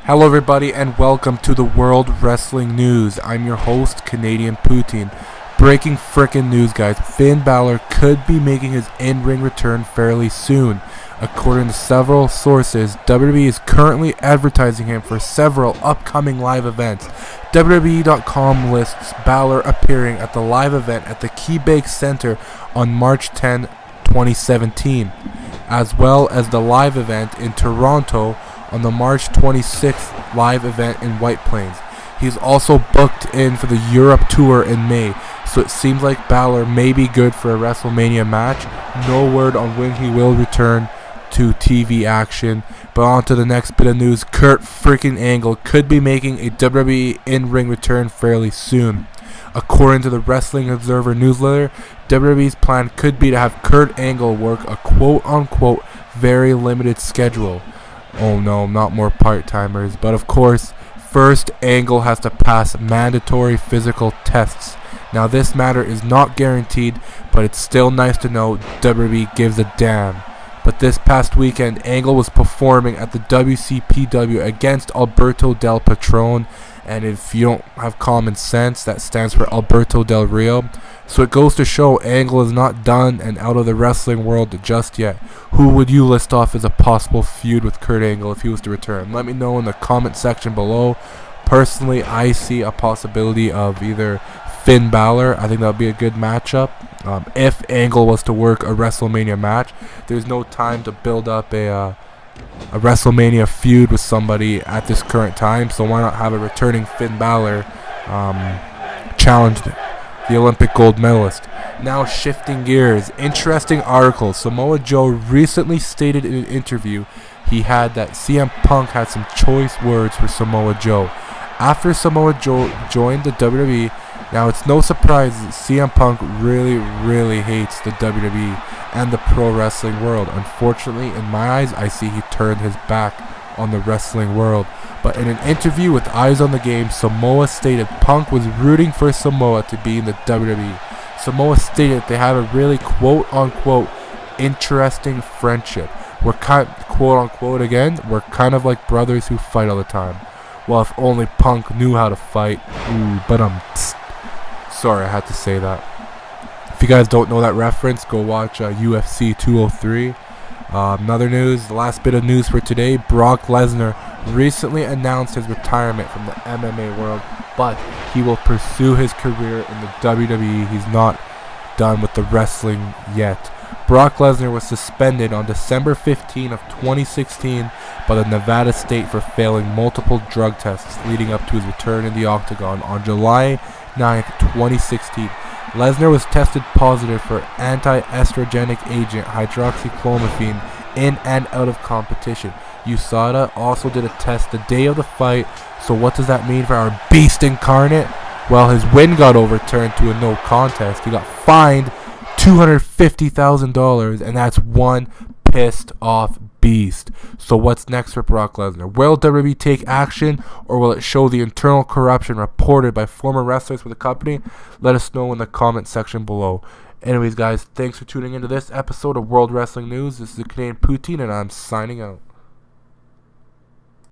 Hello everybody and welcome to the World Wrestling News. I'm your host, Canadian Poutine. Breaking frickin' news, guys. Finn Balor could be making his in-ring return fairly soon. According to several sources, WWE is currently advertising him for several upcoming live events. WWE.com lists Balor appearing at the live event at the KeyBank Center on March 10, 2017, as well as the live event in Toronto on the March 26th live event in White Plains. He's also booked in for the Europe tour in May, so it seems like Balor may be good for a WrestleMania match. No word on when he will return to TV action. But on to the next bit of news. Kurt freaking Angle could be making a WWE in-ring return fairly soon. According to the Wrestling Observer newsletter, WWE's plan could be to have Kurt Angle work a quote-unquote very limited schedule. Oh no, not more part-timers. But of course, first Angle has to pass mandatory physical tests. Now this matter is not guaranteed, but it's still nice to know WWE gives a damn. But this past weekend, Angle was performing at the WCPW against Alberto Del Patron. And if you don't have common sense, that stands for Alberto Del Rio. So it goes to show Angle is not done and out of the wrestling world just yet. Who would you list off as a possible feud with Kurt Angle if he was to return? Let me know in the comment section below. Personally, I see a possibility of either Finn Balor. I think that would be a good matchup. If Angle was to work a WrestleMania match, there's no time to build up a WrestleMania feud with somebody at this current time, so why not have a returning Finn Balor challenge the Olympic gold medalist. Now shifting gears, interesting article. Samoa Joe recently stated in an interview he had that CM Punk had some choice words for Samoa Joe. After Samoa Joe joined the WWE, now it's no surprise that CM Punk really hates the WWE and the pro wrestling world. Unfortunately, in my eyes, I see he turned his back on the wrestling world. But in an interview with Eyes on the Game, Samoa stated Punk was rooting for Samoa to be in the WWE. Samoa stated they have a really quote-unquote interesting friendship. We're quote-unquote again, we're kind of like brothers who fight all the time. Well, if only Punk knew how to fight. Sorry, I had to say that. If you guys don't know that reference, go watch UFC 203. Another news, the last bit of news for today, Brock Lesnar recently announced his retirement from the MMA world, but he will pursue his career in the WWE. He's not done with the wrestling yet. Brock Lesnar was suspended on December 15 of 2016 by the Nevada State for failing multiple drug tests leading up to his return in the octagon on July 9th, 2016. Lesnar was tested positive for anti-estrogenic agent hydroxychloroquine in and out of competition. USADA also did a test the day of the fight, so what does that mean for our beast incarnate? Well, his win got overturned to a no contest. He got fined $250,000, and that's one pissed off beast. So what's next for Brock Lesnar? Will WWE take action, or will it show the internal corruption reported by former wrestlers for the company? Let us know in the comment section below. Anyways, guys, thanks for tuning into this episode of World Wrestling News. This is the Canadian Poutine, and I'm signing out.